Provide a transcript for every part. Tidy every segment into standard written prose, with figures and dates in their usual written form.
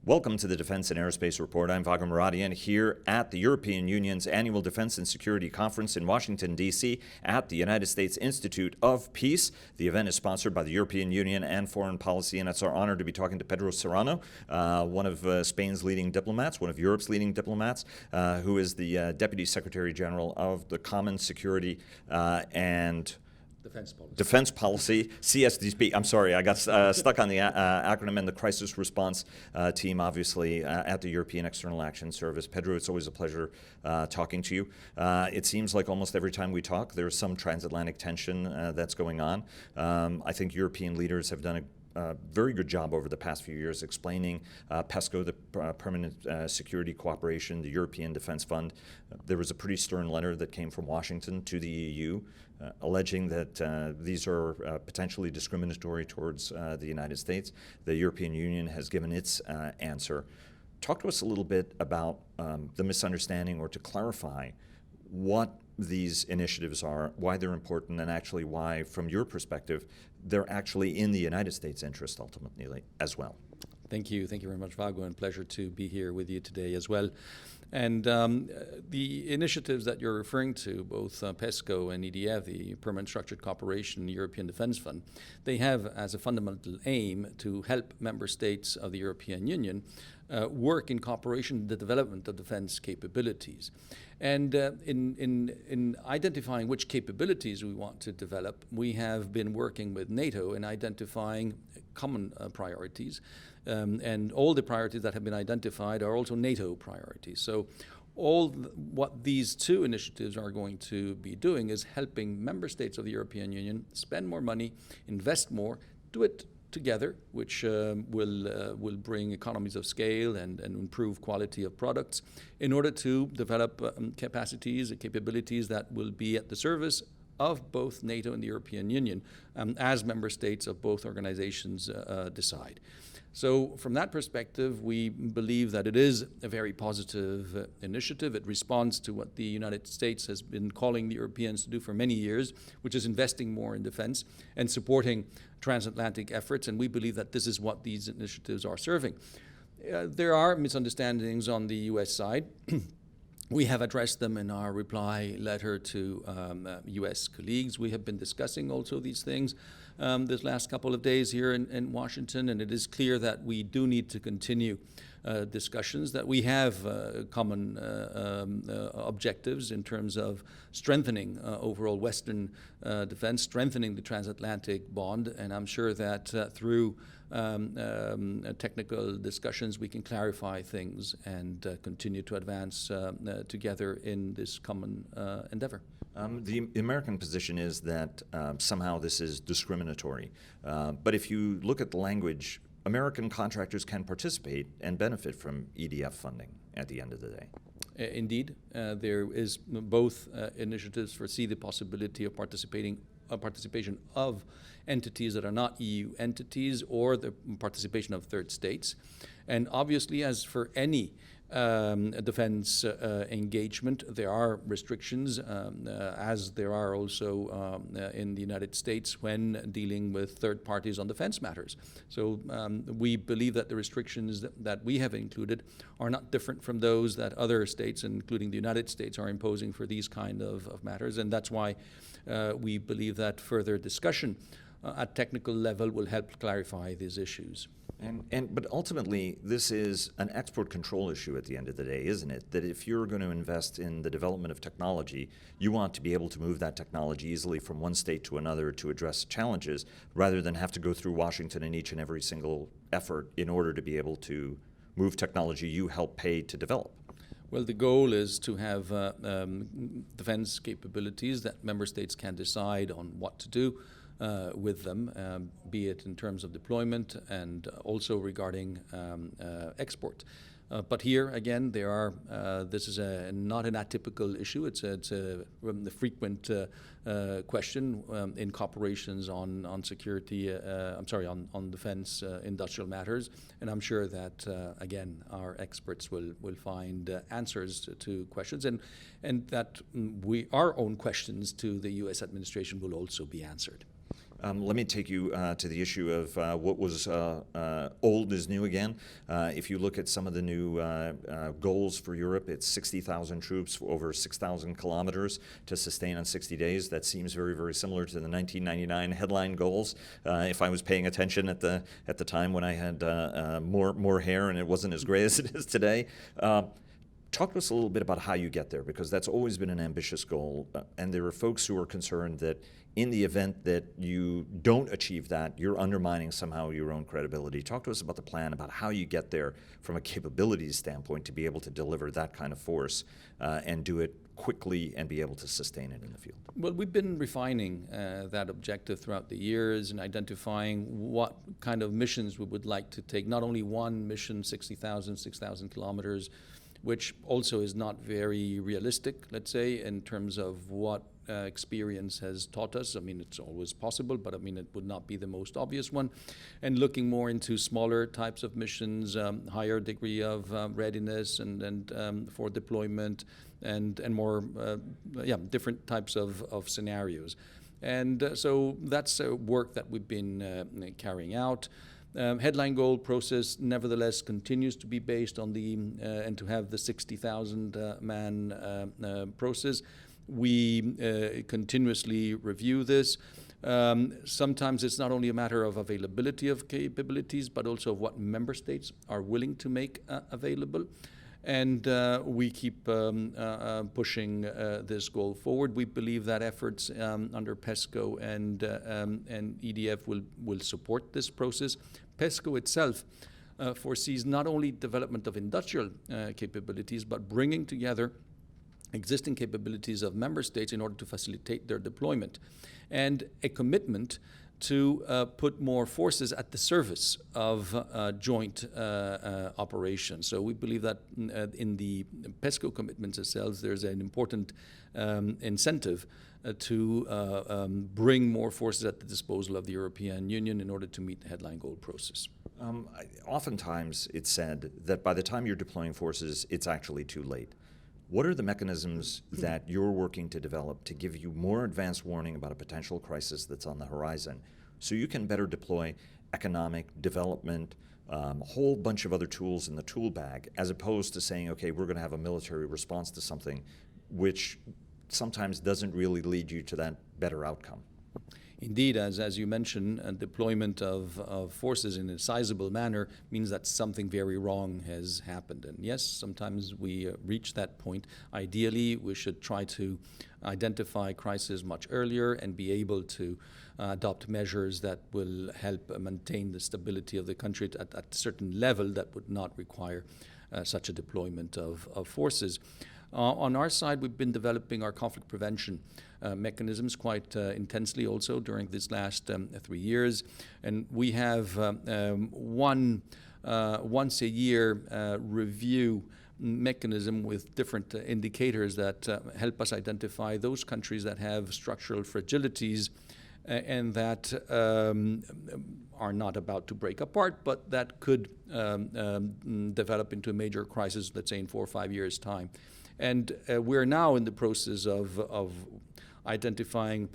Welcome to the Defense and Aerospace Report. I'm Vago Muradian here at the European Union's annual Defense and Security Conference in Washington, D.C. at the United States Institute of Peace. The event is sponsored by the European Union and Foreign Policy, and it's our honor to be talking to Pedro Serrano, one of Spain's leading diplomats, one of Europe's leading diplomats, who is the Deputy Secretary General of the Common Security and Defense Policy, CSDP. I'm sorry, I got stuck on the acronym, and the crisis response team, obviously, at the European External Action Service. Pedro, it's always a pleasure talking to you. It seems like almost every time we talk, there's some transatlantic tension that's going on. I think European leaders have done a very good job over the past few years explaining PESCO, the Permanent Security Cooperation, the European Defense Fund. There was a pretty stern letter that came from Washington to the EU alleging that these are potentially discriminatory towards the United States. The European Union has given its answer. Talk to us a little bit about the misunderstanding, or to clarify what these initiatives are, why they're important, and actually why, from your perspective, they're actually in the United States' interest ultimately as well. Thank you. Thank you very much, Vago, and pleasure to be here with you today as well. And the initiatives that you're referring to, both PESCO and EDF, the Permanent Structured Cooperation European Defence Fund, they have as a fundamental aim to help member states of the European Union work in cooperation in the development of defence capabilities. And in identifying which capabilities we want to develop, we have been working with NATO in identifying common priorities. And all the priorities that have been identified are also NATO priorities. So what these two initiatives are going to be doing is helping member states of the European Union spend more money, invest more, do it together, which will bring economies of scale and improve quality of products in order to develop capacities and capabilities that will be at the service of both NATO and the European Union as member states of both organizations decide. So from that perspective, we believe that it is a very positive initiative. It responds to what the United States has been calling the Europeans to do for many years, which is investing more in defense and supporting transatlantic efforts, and we believe that this is what these initiatives are serving. There are misunderstandings on the U.S. side. We have addressed them in our reply letter to U.S. colleagues. We have been discussing also these things this last couple of days here in Washington, and it is clear that we do need to continue discussions, that we have common objectives in terms of strengthening overall Western defense, strengthening the transatlantic bond, and I'm sure that through technical discussions we can clarify things and continue to advance together in this common endeavor. The American position is that somehow this is discriminatory, but if you look at the language, American contractors can participate and benefit from EDF funding at the end of the day. Indeed, there is both initiatives foresee the possibility of participation of entities that are not EU entities, or the participation of third states. And obviously, as for any defense engagement, there are restrictions, as there are also in the United States when dealing with third parties on defense matters. So we believe that the restrictions that we have included are not different from those that other states, including the United States, are imposing for these kind of matters, and that's why we believe that further discussion at technical level will help clarify these issues. But ultimately, this is an export control issue at the end of the day, isn't it? That if you're going to invest in the development of technology, you want to be able to move that technology easily from one state to another to address challenges, rather than have to go through Washington in each and every single effort in order to be able to move technology you help pay to develop. Well, the goal is to have defense capabilities that member states can decide on what to do with them, be it in terms of deployment and also regarding export. But here, again, this is not an atypical issue. It's a frequent question in corporations on security, on defense industrial matters. And I'm sure that, again, our experts will find answers to questions, and that our own questions to the U.S. administration will also be answered. Let me take you to the issue of what was old is new again. If you look at some of the new goals for Europe, it's 60,000 troops for over 6,000 kilometers to sustain on 60 days. That seems very, very similar to the 1999 headline goals. If I was paying attention at the time when I had more hair and it wasn't as gray as it is today. Talk to us a little bit about how you get there, because that's always been an ambitious goal, and there are folks who are concerned that in the event that you don't achieve that, you're undermining somehow your own credibility. Talk to us about the plan, about how you get there from a capabilities standpoint to be able to deliver that kind of force and do it quickly and be able to sustain it in the field. Well, we've been refining that objective throughout the years and identifying what kind of missions we would like to take. Not only one mission, 6,000 kilometers, which also is not very realistic, let's say, in terms of what experience has taught us. I mean, it's always possible, but I mean, it would not be the most obvious one. And looking more into smaller types of missions, higher degree of readiness and for deployment, and more, different types of scenarios. And so that's work that we've been carrying out. Headline goal process nevertheless continues to be based on the and to have the 60,000 man process. We continuously review this. Sometimes it's not only a matter of availability of capabilities, but also of what member states are willing to make available. And we keep pushing this goal forward. We believe that efforts under PESCO and EDF will support this process. PESCO itself foresees not only development of industrial capabilities, but bringing together existing capabilities of member states in order to facilitate their deployment, and a commitment to put more forces at the service of joint operations. So we believe that in the PESCO commitments themselves, there's an important incentive to bring more forces at the disposal of the European Union in order to meet the headline goal process. Oftentimes it's said that by the time you're deploying forces, it's actually too late. What are the mechanisms that you're working to develop to give you more advanced warning about a potential crisis that's on the horizon, so you can better deploy economic development, a whole bunch of other tools in the tool bag, as opposed to saying, okay, we're going to have a military response to something, which sometimes doesn't really lead you to that better outcome? Indeed, as you mentioned, deployment of forces in a sizable manner means that something very wrong has happened. And yes, sometimes we reach that point. Ideally, we should try to identify crises much earlier and be able to adopt measures that will help maintain the stability of the country at a certain level that would not require such a deployment of forces. On our side, we've been developing our conflict prevention mechanisms quite intensely also during these last 3 years. And we have once a year review mechanism with different indicators that help us identify those countries that have structural fragilities and that are not about to break apart, but that could develop into a major crisis, let's say in 4 or 5 years' time. And we're now in the process of identifying,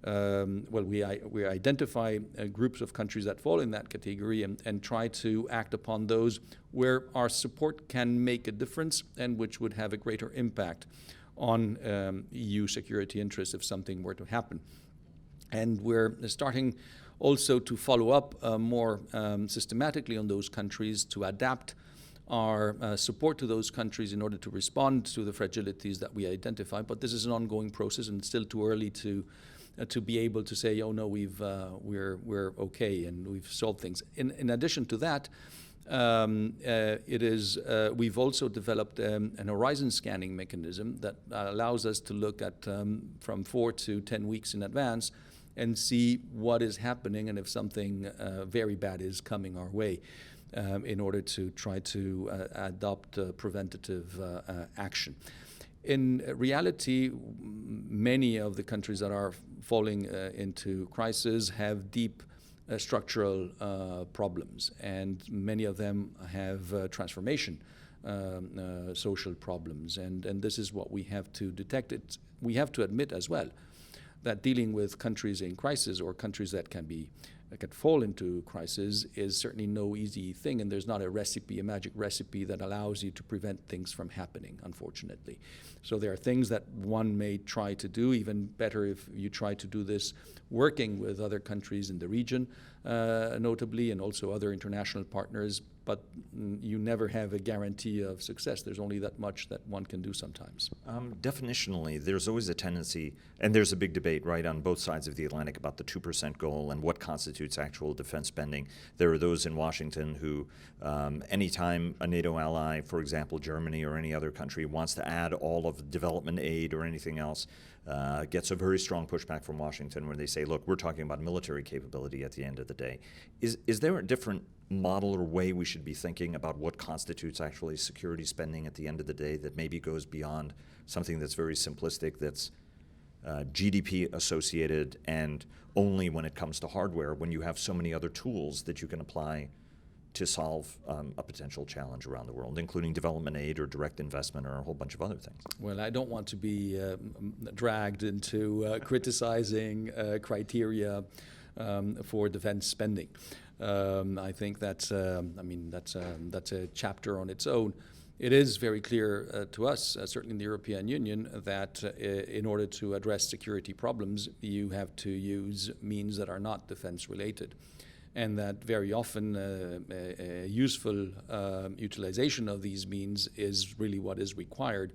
we identify groups of countries that fall in that category and try to act upon those where our support can make a difference and which would have a greater impact on EU security interests if something were to happen. And we're starting also to follow up more systematically on those countries to adapt our support to those countries in order to respond to the fragilities that we identify. But this is an ongoing process, and it's still too early to be able to say, oh no, we're okay and we've solved things. In addition to that, we've also developed an horizon scanning mechanism that allows us to look at from 4 to 10 weeks in advance and see what is happening and if something very bad is coming our way. In order to try to adopt preventative action. In reality, many of the countries that are falling into crisis have deep structural problems, and many of them have transformation social problems, and this is what we have to detect. We have to admit as well that dealing with countries in crisis or countries that can fall into crisis is certainly no easy thing, and there's not a magic recipe that allows you to prevent things from happening, unfortunately. So there are things that one may try to do, even better if you try to do this working with other countries in the region, notably, and also other international partners, but you never have a guarantee of success. There's only that much that one can do sometimes. Definitionally, there's always a tendency, and there's a big debate, right, on both sides of the Atlantic about the 2% goal and what constitutes actual defense spending. There are those in Washington who, anytime a NATO ally, for example, Germany or any other country, wants to add all of development aid or anything else, gets a very strong pushback from Washington where they say, look, we're talking about military capability at the end of the day. Is there a different model or way we should be thinking about what constitutes actually security spending at the end of the day that maybe goes beyond something that's very simplistic, that's GDP associated, and only when it comes to hardware, when you have so many other tools that you can apply to solve a potential challenge around the world, including development aid or direct investment or a whole bunch of other things? Well, I don't want to be dragged into criticizing criteria for defense spending. I think that's a chapter on its own. It is very clear to us, certainly in the European Union, that in order to address security problems, you have to use means that are not defense related. And that very often a useful utilization of these means is really what is required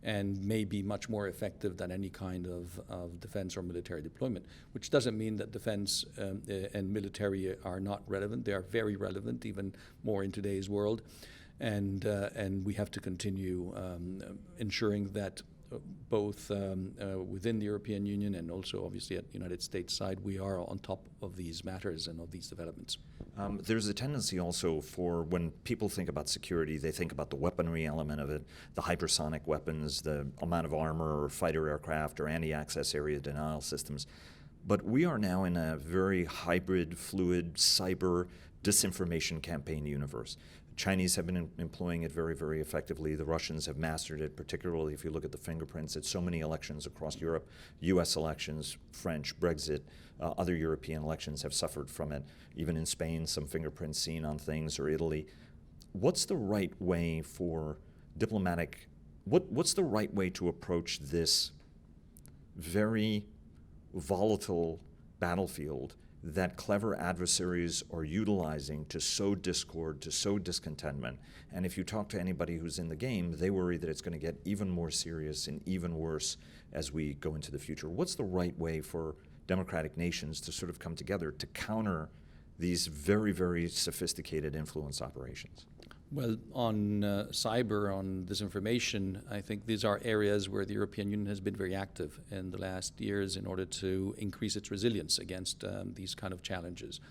and may be much more effective than any kind of defense or military deployment, which doesn't mean that defense and military are not relevant. They are very relevant, even more in today's world. And we have to continue ensuring that both within the European Union and also obviously at the United States side, we are on top of these matters and of these developments. There's a tendency also for when people think about security, they think about the weaponry element of it, the hypersonic weapons, the amount of armor or fighter aircraft or anti-access area denial systems. But we are now in a very hybrid, fluid, cyber disinformation campaign universe. Chinese have been employing it very, very effectively. The Russians have mastered it, particularly if you look at the fingerprints at so many elections across Europe. U.S. elections, French, Brexit, other European elections have suffered from it. Even in Spain, some fingerprints seen on things, or Italy. What's the right way for diplomatic, what's the right way to approach this very volatile battlefield that clever adversaries are utilizing to sow discord, to sow discontentment? And if you talk to anybody who's in the game, they worry that it's going to get even more serious and even worse as we go into the future. What's the right way for democratic nations to sort of come together to counter these very, very sophisticated influence operations? Well, on cyber, on disinformation, I think these are areas where the European Union has been very active in the last years in order to increase its resilience against these kind of challenges.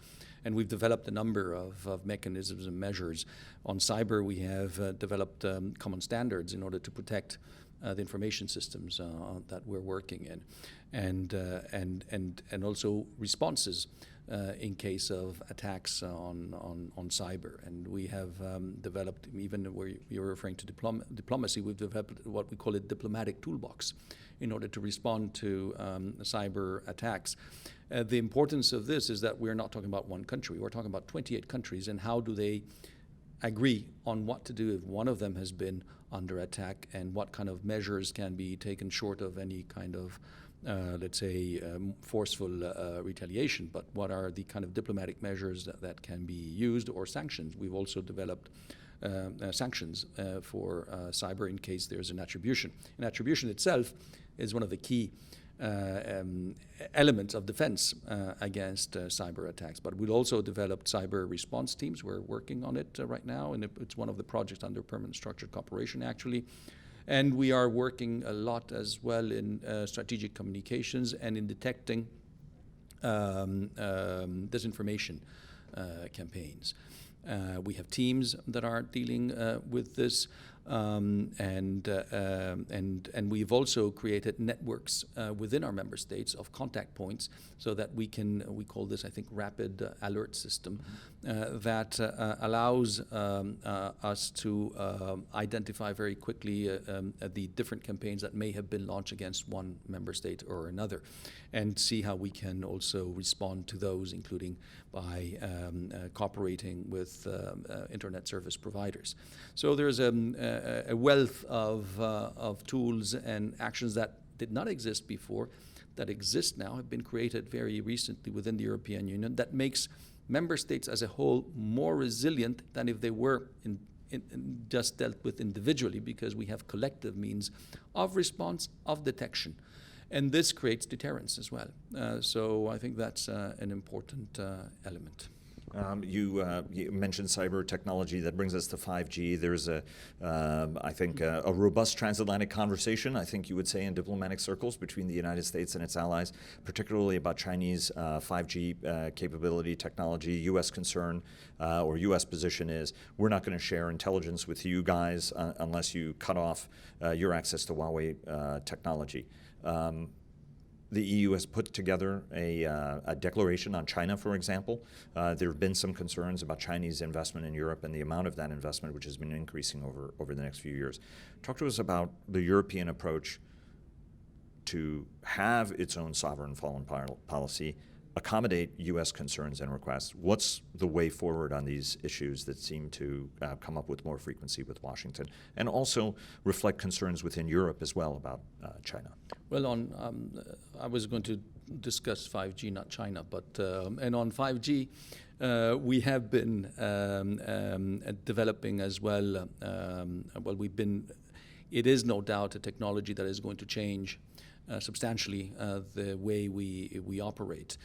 And we've developed a number of mechanisms and measures. On cyber, we have developed common standards in order to protect the information systems that we're working in, and also responses in case of attacks on cyber. And we have developed, even where you're referring to diplomacy, we've developed what we call a diplomatic toolbox in order to respond to cyber attacks. The importance of this is that we're not talking about one country, we're talking about 28 countries, and how do they agree on what to do if one of them has been under attack, and what kind of measures can be taken short of any kind of forceful retaliation, but what are the kind of diplomatic measures that can be used, or sanctions. We've also developed sanctions for cyber in case there's an attribution. And attribution itself is one of the key elements of defense against cyber attacks. But we've also developed cyber response teams. We're working on it right now, and it's one of the projects under permanent structured cooperation, actually. And we are working a lot as well in strategic communications and in detecting disinformation campaigns. We have teams that are dealing with this. And we've also created networks within our member states of contact points so that we call this, I think, rapid alert system that allows us to identify very quickly the different campaigns that may have been launched against one member state or another, and see how we can also respond to those, including by cooperating with internet service providers. So there's a wealth of tools and actions that did not exist before, that exist now, have been created very recently within the European Union, that makes member states as a whole more resilient than if they were just dealt with individually, because we have collective means of response, of detection. And this creates deterrence as well. So I think that's an important element. You mentioned cyber technology. That brings us to 5G. There's I think, a robust transatlantic conversation, I think you would say, in diplomatic circles between the United States and its allies, particularly about Chinese 5G capability technology. U.S. concern or U.S. position is, we're not going to share intelligence with you guys unless you cut off your access to Huawei technology. The EU has put together a declaration on China, for example. There have been some concerns about Chinese investment in Europe and the amount of that investment, which has been increasing over the next few years. Talk to us about the European approach to have its own sovereign foreign policy, accommodate U.S. concerns and requests. What's the way forward on these issues that seem to come up with more frequency with Washington, and also reflect concerns within Europe as well about China? Well, I was going to discuss 5G, not China, but and on 5G, we have been developing as well. It is no doubt a technology that is going to change substantially the way we operate,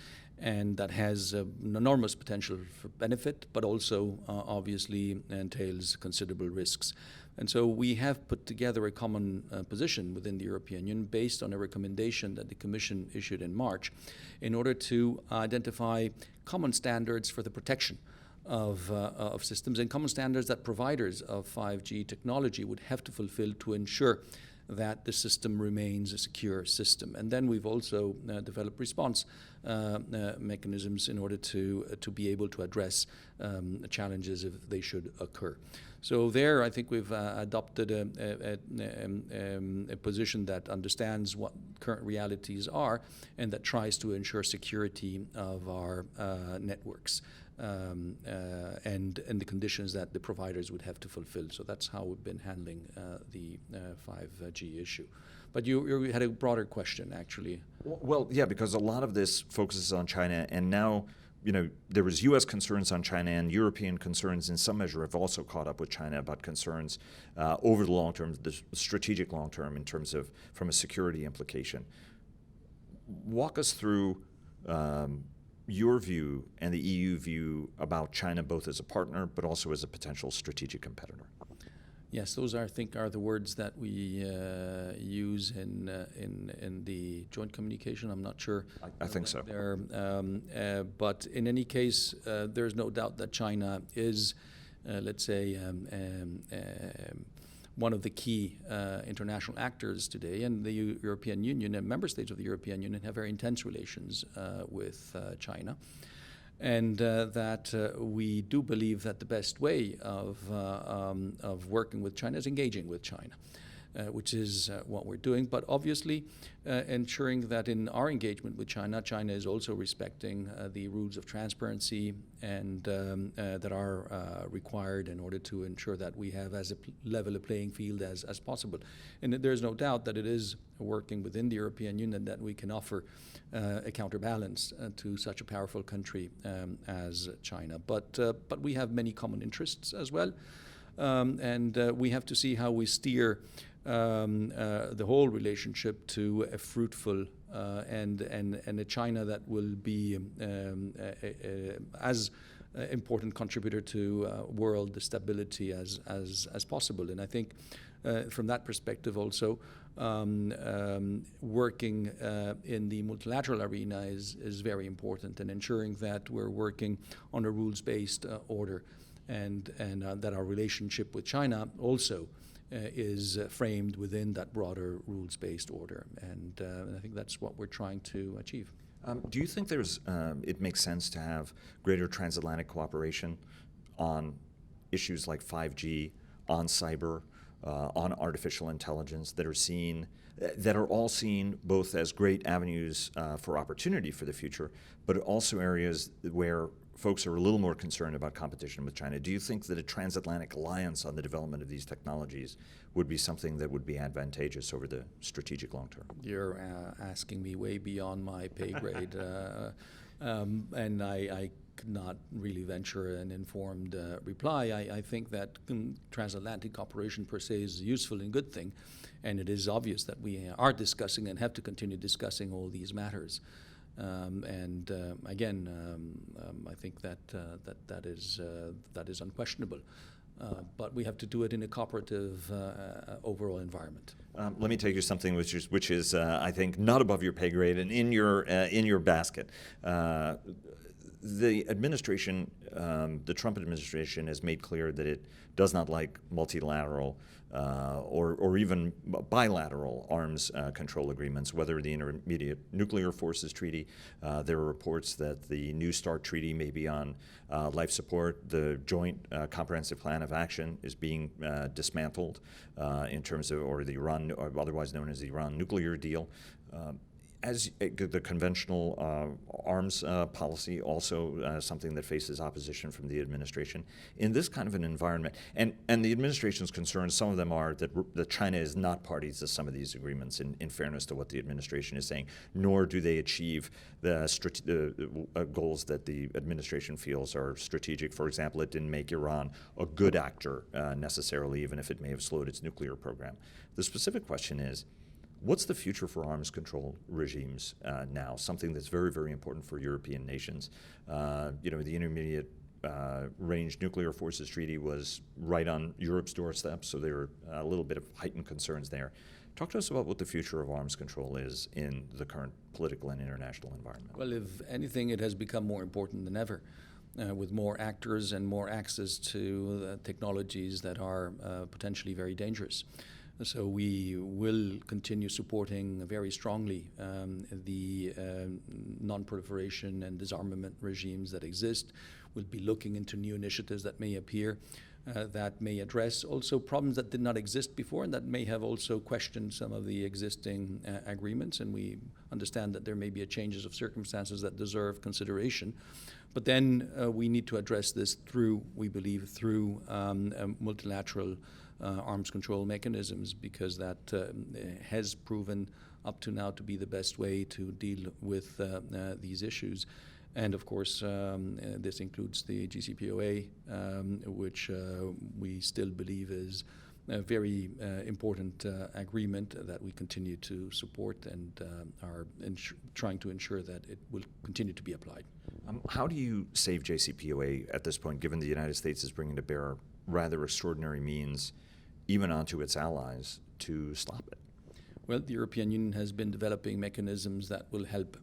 and that has an enormous potential for benefit, but also obviously entails considerable risks. And so we have put together a common position within the European Union based on a recommendation that the Commission issued in March in order to identify common standards for the protection of systems, and common standards that providers of 5G technology would have to fulfill to ensure that the system remains a secure system. And then we've also developed response mechanisms in order to be able to address challenges if they should occur. So there, I think we've adopted a position that understands what current realities are and that tries to ensure security of our networks and the conditions that the providers would have to fulfill. So that's how we've been handling the 5G issue. But you had a broader question, actually. Well, yeah, because a lot of this focuses on China, and now, you know, there was U.S. concerns on China, and European concerns in some measure have also caught up with China about concerns over the long term, the strategic long term, in terms of from a security implication. Walk us through your view and the EU view about China, both as a partner but also as a potential strategic competitor. Yes, those I think are the words that we use in the joint communication. I'm not sure. I think so. But in any case, there's no doubt that China is, let's say, one of the key international actors today, and the European Union and member states of the European Union have very intense relations with China. And that we do believe that the best way of working with China is engaging with China, which is what we're doing. But obviously ensuring that in our engagement with China, China is also respecting the rules of transparency and that are required in order to ensure that we have as level a playing field as possible. And there's no doubt that it is working within the European Union that we can offer a counterbalance to such a powerful country as China. But we have many common interests as well, and we have to see how we steer the whole relationship to a fruitful and a China that will be as important contributor to world stability as possible. And I think from that perspective also, working in the multilateral arena is very important, and ensuring that we're working on a rules-based order, and that our relationship with China also is framed within that broader rules-based order. And I think that's what we're trying to achieve. Do you think it makes sense to have greater transatlantic cooperation on issues like 5G, on cyber, on artificial intelligence that are all seen both as great avenues for opportunity for the future, but also areas where folks are a little more concerned about competition with China? Do you think that a transatlantic alliance on the development of these technologies would be something that would be advantageous over the strategic long term? You're asking me way beyond my pay grade, and I could not really venture an informed reply. I think that transatlantic cooperation per se is a useful and good thing, and it is obvious that we are discussing and have to continue discussing all these matters. Again, I think that is unquestionable. But we have to do it in a cooperative overall environment. Let me take you something which is I think not above your pay grade and in your basket. The administration, the Trump administration, has made clear that it does not like multilateral or even bilateral arms control agreements, whether the Intermediate Nuclear Forces Treaty. There are reports that the New START Treaty may be on life support. The Joint Comprehensive Plan of Action is being dismantled in terms of, or the Iran, otherwise known as the Iran nuclear deal. As the conventional arms policy, also something that faces opposition from the administration. In this kind of an environment, and the administration's concerns, some of them are that China is not party to some of these agreements, in fairness to what the administration is saying, nor do they achieve the goals that the administration feels are strategic. For example, it didn't make Iran a good actor necessarily, even if it may have slowed its nuclear program. The specific question is, what's the future for arms control regimes now? Something that's very, very important for European nations. The Intermediate Range Nuclear Forces Treaty was right on Europe's doorstep, so there are a little bit of heightened concerns there. Talk to us about what the future of arms control is in the current political and international environment. Well, if anything, it has become more important than ever, with more actors and more access to technologies that are potentially very dangerous. So we will continue supporting very strongly the non-proliferation and disarmament regimes that exist. We'll be looking into new initiatives that may appear that may address also problems that did not exist before and that may have also questioned some of the existing agreements. And we understand that there may be changes of circumstances that deserve consideration. But then we need to address this through multilateral arms control mechanisms, because that has proven up to now to be the best way to deal with these issues. And of course, this includes the JCPOA, which we still believe is a very important agreement that we continue to support and are trying to ensure that it will continue to be applied. How do you save JCPOA at this point, given the United States is bringing to bear rather extraordinary means, even onto its allies, to stop it? Well, the European Union has been developing mechanisms that will help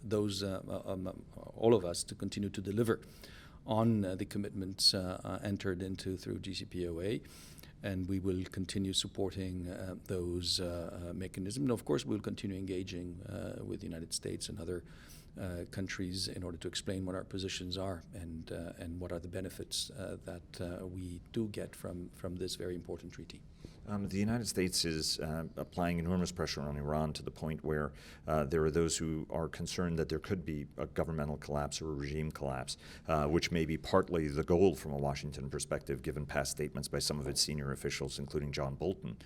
those, all of us, to continue to deliver on the commitments entered into through JCPOA, and we will continue supporting those mechanisms. And of course, we'll continue engaging with the United States and other countries in order to explain what our positions are and what are the benefits that we do get from this very important treaty. The United States is applying enormous pressure on Iran to the point where there are those who are concerned that there could be a governmental collapse or a regime collapse, which may be partly the goal from a Washington perspective, given past statements by some of its senior officials, including John Bolton.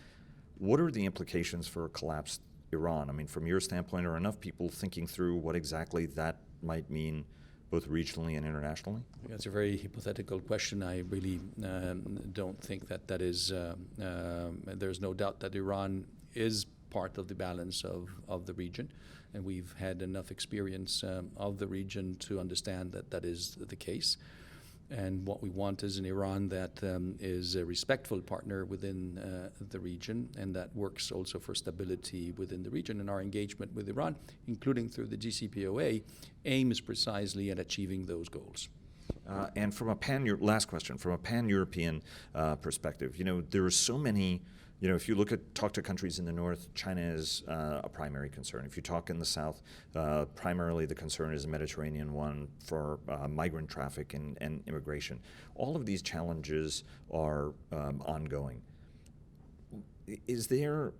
What are the implications for a collapsed Iran? I mean, from your standpoint, are enough people thinking through what exactly that might mean, both regionally and internationally? That's a very hypothetical question. I really don't think that is, there's no doubt that Iran is part of the balance of the region, and we've had enough experience of the region to understand that that is the case. And what we want is an Iran that is a respectful partner within the region and that works also for stability within the region. And our engagement with Iran, including through the JCPOA, aims precisely at achieving those goals. And from a last question, from a pan-European perspective, there are so many. If you talk to countries in the north, China is a primary concern. If you talk in the south, primarily the concern is a Mediterranean one for migrant traffic and immigration. All of these challenges are ongoing. Is there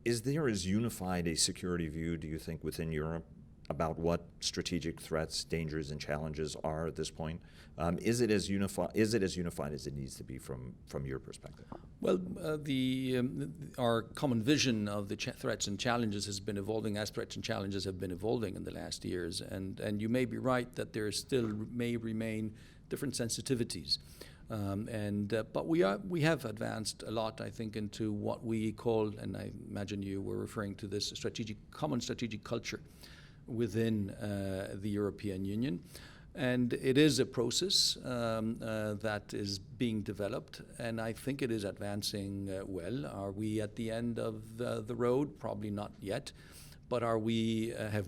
as unified a security view, do you think, within Europe about what strategic threats, dangers, and challenges are at this point? Is it as unified as it needs to be from your perspective? Well, our common vision of the threats and challenges has been evolving as threats and challenges have been evolving in the last years. And you may be right that there still may remain different sensitivities. But we have advanced a lot, I think, into what we call, and I imagine you were referring to this, common strategic culture within the European Union. And it is a process that is being developed, and I think it is advancing well. Are we at the end of the road? Probably not yet. But have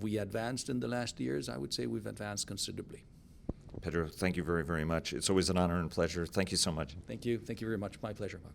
we advanced in the last years? I would say we've advanced considerably. Pedro, thank you very, very much. It's always an honor and pleasure. Thank you so much. Thank you. Thank you very much. My pleasure, Paco.